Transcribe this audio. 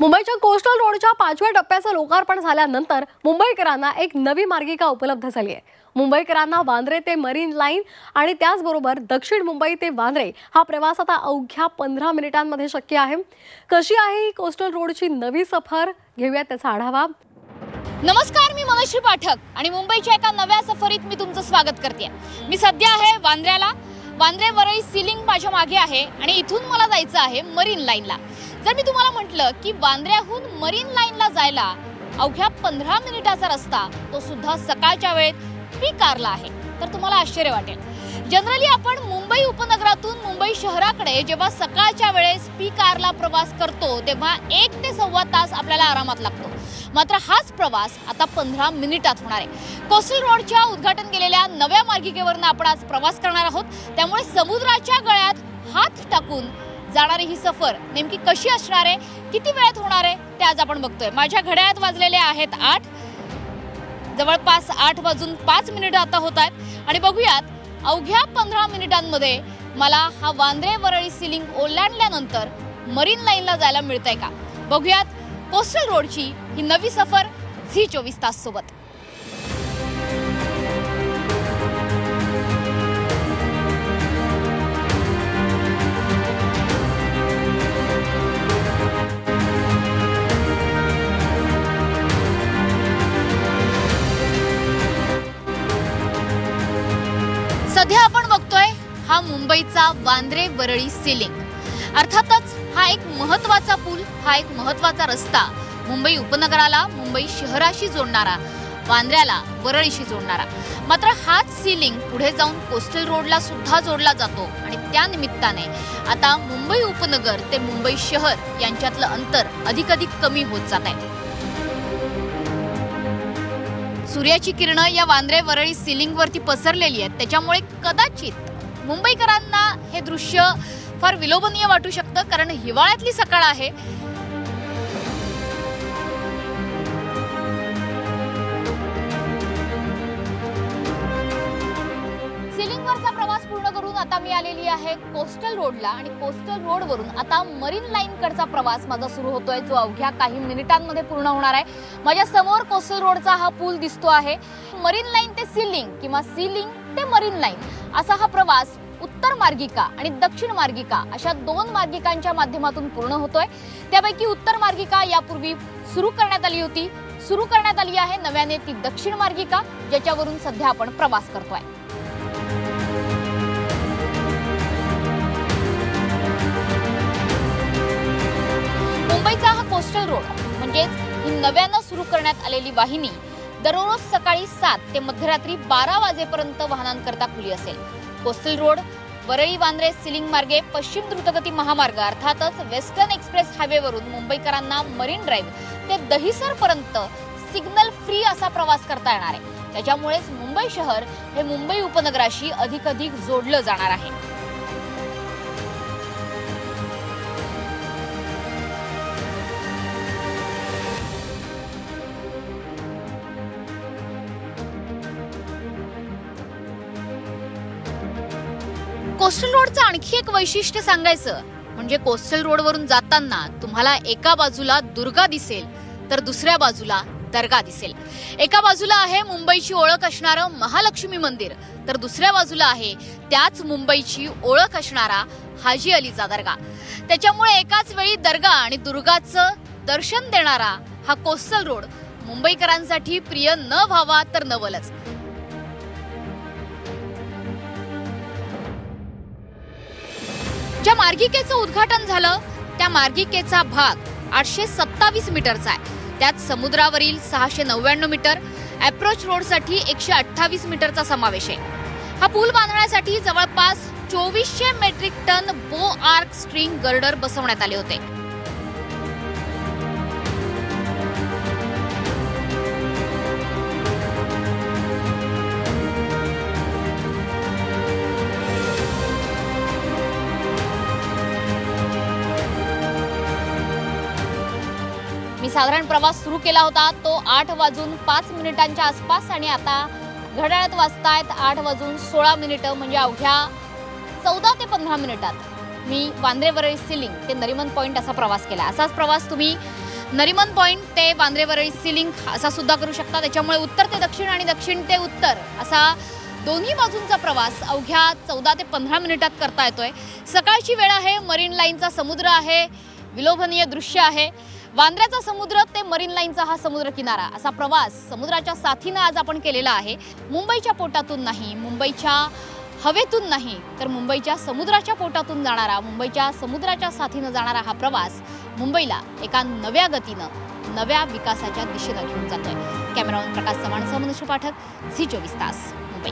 मुंबईच्या कोस्टल रोडच्या 5व्या टप्प्याचं लोकार्पण झाल्यानंतर मुंबईकरांना एक नवी मार्गिका उपलब्ध झाली आहे। मुंबईकरांना वांद्रे ते मरीन लाईन आणि त्याचबरोबर दक्षिण मुंबई ते वांद्रे हा प्रवास आता अवघ्या 15 मिनिटांमध्ये शक्य आहे। कशी आहे ही कोस्टल रोडची नवी सफर, घेऊया त्याचा आढावा। नमस्कार, मी मनोश्री पाठक आणि मुंबईच्या एका नव्या सफरीत मी तुमचं स्वागत करते। मी सध्या आहे वांद्र्याला। वांद्रे वरळी सीलिंग माझ्या मागे आहे आणि इथून मला जायचं आहे मरीन लाईनला। जर मी तुम्हाला म्हटलं की वांद्र्याहून मरीन लाईनला जायला अवघ्या 15 मिनिटाचा रस्ता, तो सुद्धा सकाळच्या वेळेत पीक आवरला आहे, तर तुम्हाला आश्चर्य वाटेल। जनरली आपण मुंबई उपनगरातून मुंबई शहराकडे जेव्हा सकाळच्या वेळेस पीक आवरला प्रवास करतो तेव्हा 1 ते सव्वा तास आपल्याला आरामात लागतो। मात्र हाच प्रवास आता 15 मिनिटात होणार आहे। कोस्टल रोडच्या उद्घाटन केलेल्या नव्या मार्गिकेवरून आपण आज प्रवास करणार आहोत, त्यामुळे समुद्राच्या गळ्यात हात टाकून जाणारी ही सफर नेमकी कशी असणार आहे, किती वेळात होणार आहे ते आज आपण बघतोय। माझ्या घड्याळात वाजलेले आहेत 8, जवळपास 8:05 आता होत आहेत आणि बघूयात अवघ्या 15 मिनिटांमध्ये मला हा वांद्रे वरळी सीलिंग ओलांडल्यानंतर मरीन लाईनला जायला मिळतंय का। बघूयात कोस्टल रोडची ही नवी सफर झी 24 तास सोबत। सध्या आपण बघतोय हा मुंबईचा वांद्रे वरळी सीलिंग। अर्थातच हा एक महत्त्वाचा पूल, हा एक महत्त्वाचा रस्ता, मुंबई उपनगराला मुंबई शहराशी जोडणारा, वांद्र्याला वरळीशी जोडणारा। मात्र हाच सीलिंग पुढे जाऊन कोस्टल रोडला सुद्धा जोडला जातो आणि त्या निमित्ताने आता मुंबई उपनगर ते मुंबई शहर यांच्यातलं अंतर अधिकाधिक कमी होत जात आहे। सूर्याची किरणं या वांद्रे वरळी सीलिंग वरती पसरलेली आहेत, त्याच्यामुळे कदाचित मुंबईकरांना हे दृश्य फार विलोभनीय वाटू शकतं, कारण हिवाळ्यातली सकाळ आहे। सीलिंगवरचा प्रवास पूर्ण करून आता मी आलेली आहे कोस्टल रोडला आणि कोस्टल रोडवरून आता मरीन लाईन कडचा प्रवास माझा सुरू होतोय, जो अवघ्या काही मिनिटांमध्ये पूर्ण होणार आहे। माझ्या समोर कोस्टल रोडचा हा पूल दिसतो आहे। मरीन लाईन ते सीलिंग किंवा सीलिंग ते मरीन लाईन असा हा प्रवास उत्तर मार्गिका आणि दक्षिण मार्गिका अशा 2 मार्गिकांच्या माध्यमातून पूर्ण होतोय। त्यापैकी उत्तर मार्गिका यापूर्वी सुरू करण्यात आली होती, सुरू करण्यात आली आहे नव्याने ती दक्षिण मार्गिका, ज्याच्यावरून सध्या आपण प्रवास करतोय। मुंबईचा हा कोस्टल रोड म्हणजेच ही नव्यानं सुरू करण्यात आलेली वाहिनी दररोज सकाळी 7 ते मध्यरात्री 12 वाजेपर्यंत वाहनांकरता खुली असेल। Coastal road Worli Bandra sea link मार्गे पश्चिम द्रुतगती महामार्ग अर्थातच वेस्टर्न एक्सप्रेस हायवेवरून मुंबईकरांना मरीन ड्राईव्ह ते दहिसर पर्यंत सिग्नल फ्री असा प्रवास करता येणार आहे। त्याच्यामुळेच मुंबई शहर हे मुंबई उपनगराशी अधिकाधिक जोडलं जाणार आहे। कोस्टल रोडचं आणखी एक वैशिष्ट्य सांगायचं म्हणजे कोस्टल रोडवरून जाताना तुम्हाला एका बाजूला दुर्गा दिसेल तर दुसऱ्या बाजूला दर्गा दिसेल। एका बाजूला आहे मुंबईची ओळख असणारं महालक्ष्मी मंदिर, तर दुसऱ्या बाजूला आहे त्याच मुंबईची ओळख असणारा हाजी अलीचा दर्गा। त्याच्यामुळे एकाच वेळी दर्गा आणि दुर्गाचं दर्शन देणारा हा कोस्टल रोड मुंबईकरांसाठी प्रिय न व्हावा तर नवलच। ज्या मार्गिकेचं उद्घाटन झालं त्या मार्गिकेचा भाग 827 मीटरचा आहे। त्यात समुद्रावरील 699 मीटर, अप्रोच रोडसाठी 128 मीटरचा समावेश आहे। हा पूल बांधण्यासाठी जवळपास 2400 मेट्रिक टन बो आर्क स्ट्रिंग गर्डर बसवण्यात आले होते। मी साधारण प्रवास सुरू केला होता तो 8:05 आसपास आणि आता घड्याळात वाजतायत 8:16 म्हणजे अवघ्या 14 ते 15 मिनिटात मी वांद्रे वरळी सीलिंग ते नरिमन पॉइंट असा प्रवास केला। असाच प्रवास तुम्ही नरिमन पॉइंट ते वांद्रे वरळी सी लिंक असा सुद्धा करू शकता। त्याच्यामुळे उत्तर ते दक्षिण आणि दक्षिण ते उत्तर असा दोन्ही बाजूंचा प्रवास अवघ्या 14 ते 15 मिनिटात करता येतोय। सकाळची वेळ आहे, मरीन लाईनचा समुद्र आहे, विलोभनीय दृश्य आहे। वांद्र्याचा समुद्र ते मरीन लाईनचा हा समुद्र किनारा असा प्रवास समुद्राच्या साथीने आज आपण केलेला आहे। मुंबईच्या पोटातून नाही, मुंबईच्या हवेतून नाही, तर मुंबईच्या समुद्राच्या पोटातून जाणारा, मुंबईच्या समुद्राच्या साथीने जाणारा हा प्रवास मुंबईला एका नव्या गतीनं, नव्या विकासाच्या दिशेने घेऊन जातोय। कॅमेरामन प्रकाश चव्हाणसह मनुष्य पाठक, झी 24 तास, मुंबई।